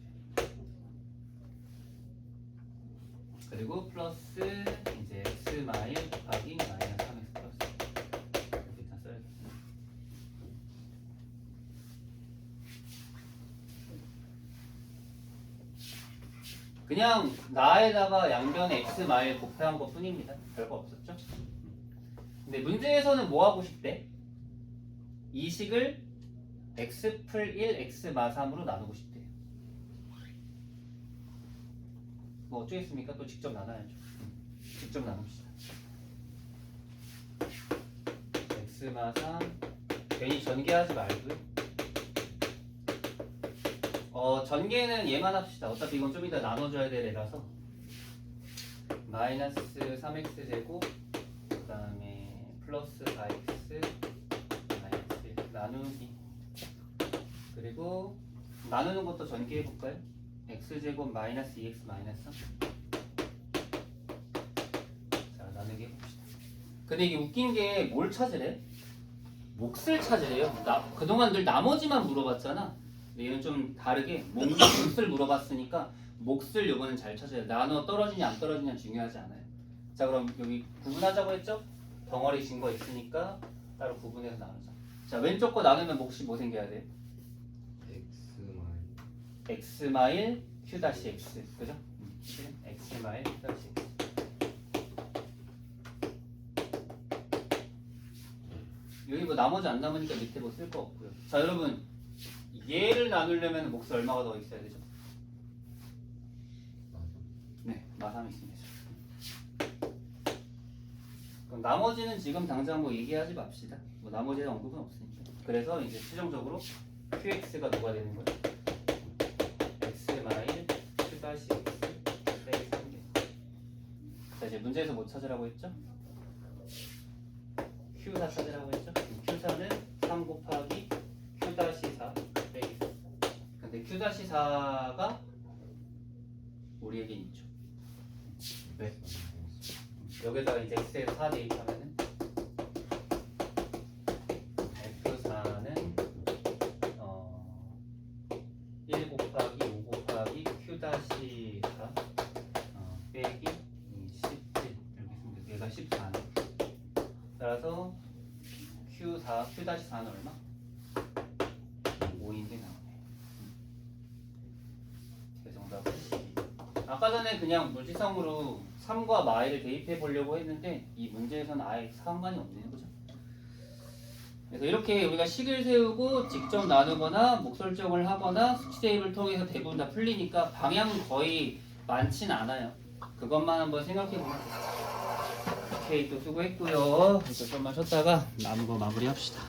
S2: 그리고 플러스 이제 x 마일 곱하기 마이너스 3x 플러스 이렇게 일단 써야겠습니다. 그냥 나에다가 양변에 x 마일 곱한 것 뿐입니다. 별거 없었죠? 근데 문제에서는 뭐 하고 싶대? 이 식을 x 풀 1, x 마 3으로 나누고 싶대요. 뭐 어쩌겠습니까? 또 직접 나눠야죠. 직접 나눕시다. x 마 3 괜히 전개하지 말고요. 전개는 얘만 합시다. 어차피 이건 좀 이따 나눠줘야 될 애라서 마이너스 3x 제곱 그 다음에 플러스 4x 마이너스 1 나누기 그리고 나누는 것도 전개해 볼까요? x제곱 마이너스 2x 마이너스 3. 자 나누기 해봅시다. 근데 이게 웃긴 게 뭘 찾으래? 몫을 찾으래요. 그동안 늘 나머지만 물어봤잖아. 근데 얘는 좀 다르게 몫을 물어봤으니까 몫을 요번엔 잘 찾아야 돼. 나눠 떨어지냐 안 떨어지냐 중요하지 않아요. 자 그럼 여기 구분하자고 했죠? 덩어리 진 거 있으니까 따로 구분해서 나누자. 자 왼쪽 거 나누면 몫이 뭐 생겨야 돼? x 마일 q 다시 x 그죠? x 마일 q 다시 x. 여기 뭐 나머지 안 남으니까 밑에 뭐 쓸 거 없고요. 자 여러분 얘를 나누려면 몫이 얼마가 더 있어야 되죠? 네, 마3 있습니다. 그럼 나머지는 지금 당장 뭐 얘기하지 맙시다. 뭐 나머지에 언급은 없으니까. 그래서 이제 최종적으로 qx가 누가 되는 거예요? x 마일 q 다시 x 빼기 3개. 자 이제 문제에서 뭐 찾으라고 했죠? q4 찾으라고 했죠? q4는 3 곱하기 q 다시 4 빼기 4. 근데 q 다시 4가 우리에게 있죠. 네. 여기다가 이제 x에서 4 대입하면은 f4는 1 곱하기 5 곱하기 q 다시 4 빼기 17 이렇게 쓰면 돼요. 얘가 14네. 따라서 q 다시 4는 얼마? 5인데 나오네. 그래서 정답은 12. 아까 전에 그냥 물지성으로 3과 마이를 대입해 보려고 했는데 이 문제에서는 아예 상관이 없는 거죠. 그래서 이렇게 우리가 식을 세우고 직접 나누거나 목 설정을 하거나 수치 대입을 통해서 대부분 다 풀리니까 방향은 거의 많진 않아요. 그것만 한번 생각해 보면 돼요. 오케이 또 수고했고요. 이제 좀만 쉬었다가 남은 거 마무리합시다.